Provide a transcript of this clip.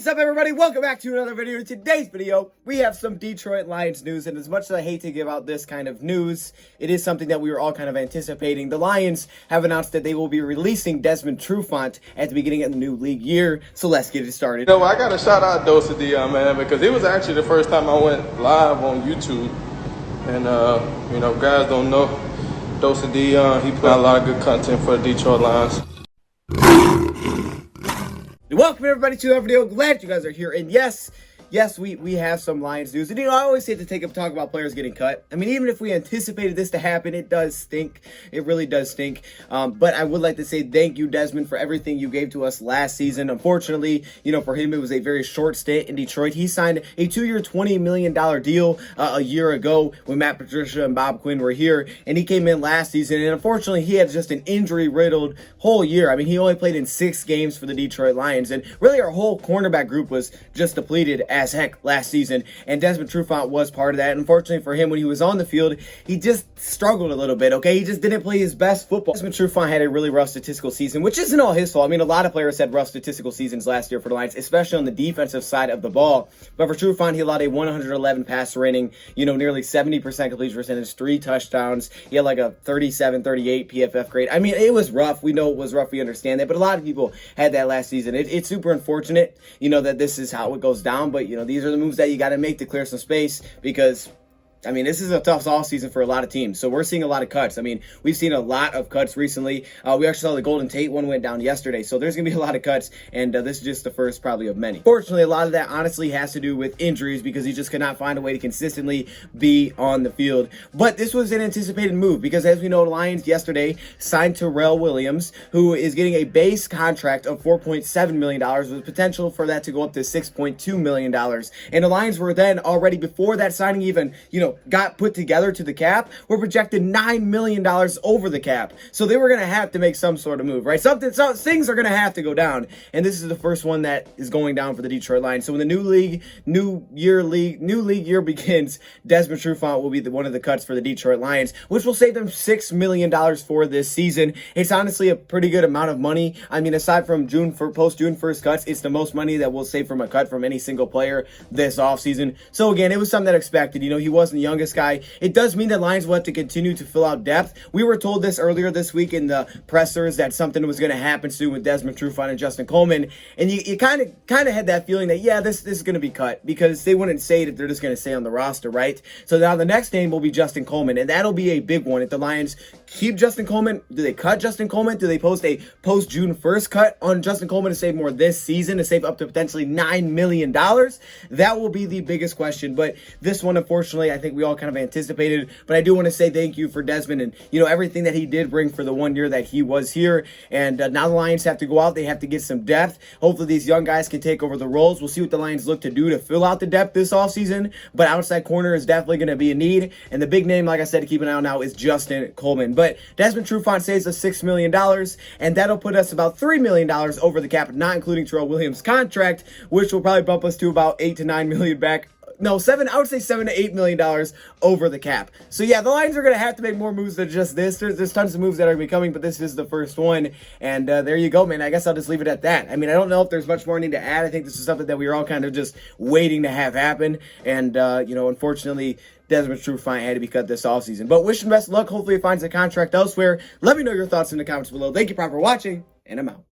up, everybody? Welcome back to another video. In today's video, we have some Detroit Lions news, and as much as I hate to give out this kind of news, it is something that we were all kind of anticipating. The Lions have announced that they will be releasing Desmond Trufant at the beginning of the new league year, so let's get it started. You know, I got to shout out DoseOfDion, man, because it was actually the first time I went live on YouTube, and, you know, guys don't know, DoseOfDion, he put out a lot of good content for the Detroit Lions. Welcome everybody to our video. Glad you guys are here. And yes, we have some Lions news. And you know, I always hate to talk about players getting cut. I mean, even if we anticipated this to happen, it does stink. It really does stink. But I would like to say thank you, Desmond, for everything you gave to us last season. Unfortunately, you know, for him, it was a very short stint in Detroit. He signed a 2-year, $20 million deal a year ago when Matt Patricia and Bob Quinn were here. And he came in last season. And unfortunately, he had just an injury-riddled whole year. I mean, he only played in 6 games for the Detroit Lions. And really, our whole cornerback group was just depleted as heck last season, and Desmond Trufant was part of that. Unfortunately for him, when he was on the field, he just struggled a little bit, okay? He just didn't play his best football. Desmond Trufant had a really rough statistical season, which isn't all his fault. I mean, a lot of players had rough statistical seasons last year for the Lions, especially on the defensive side of the ball. But for Trufant, he allowed a 111 passer rating, you know, nearly 70% completion percentage, 3 touchdowns. He had like a 37-38 PFF grade. I mean, it was rough. We know it was rough. We understand that. But a lot of people had that last season. It's super unfortunate, you know, that this is how it goes down. But, you know, these are the moves that you got to make to clear some space, because I mean, this is a tough offseason for a lot of teams. So we're seeing a lot of cuts. I mean, we've seen a lot of cuts recently. We actually saw the Golden Tate one went down yesterday. So there's going to be a lot of cuts, and this is just the first probably of many. Fortunately, a lot of that honestly has to do with injuries, because he just could not find a way to consistently be on the field. But this was an anticipated move, because as we know, the Lions yesterday signed Terrell Williams, who is getting a base contract of $4.7 million with potential for that to go up to $6.2 million. And the Lions were then already, before that signing even, you know, got put together to the cap, were projected $9 million over the cap. So they were going to have to make some sort of move, right? So things are going to have to go down. And this is the first one that is going down for the Detroit Lions. So when the new league year begins, Desmond Trufant will be one of the cuts for the Detroit Lions, which will save them $6 million for this season. It's honestly a pretty good amount of money. I mean, aside from post-June 1st cuts, it's the most money that we'll save from a cut from any single player this offseason. So again, it was something that expected. You know, he wasn't the youngest guy. It does mean that Lions will have to continue to fill out depth. We were told this earlier this week in the pressers that something was going to happen soon with Desmond Trufant and Justin Coleman, and you kind of had that feeling that, yeah, this is going to be cut, because they wouldn't say that they're just going to stay on the roster, right? So now the next name will be Justin Coleman, and that'll be a big one. If the Lions keep Justin Coleman, do they cut Justin Coleman? Do they post a post-June 1st cut on Justin Coleman to save more this season, to save up to potentially $9 million? That will be the biggest question. But this one, unfortunately, I think we all kind of anticipated. But I do want to say thank you for Desmond, and, you know, everything that he did bring for the 1 year that he was here. And now the Lions have to go out. They have to get some depth. Hopefully these young guys can take over the roles. We'll see what the Lions look to do to fill out the depth this offseason. But outside corner is definitely going to be a need. And the big name, like I said, to keep an eye on now is Justin Coleman. But Desmond Trufant saves us $6 million, and that'll put us about $3 million over the cap, not including Terrell Williams' contract, which will probably bump us to about $8 to $9 million back. No, I would say $7 to $8 million over the cap. So yeah, the Lions are going to have to make more moves than just this. There's tons of moves that are going to be coming, but this is the first one. And there you go, man. I guess I'll just leave it at that. I mean, I don't know if there's much more I need to add. I think this is something that we were all kind of just waiting to have happen. And, you know, unfortunately, Desmond Trufant had to be cut this offseason. But wish him best of luck. Hopefully he finds a contract elsewhere. Let me know your thoughts in the comments below. Thank you, for watching, and I'm out.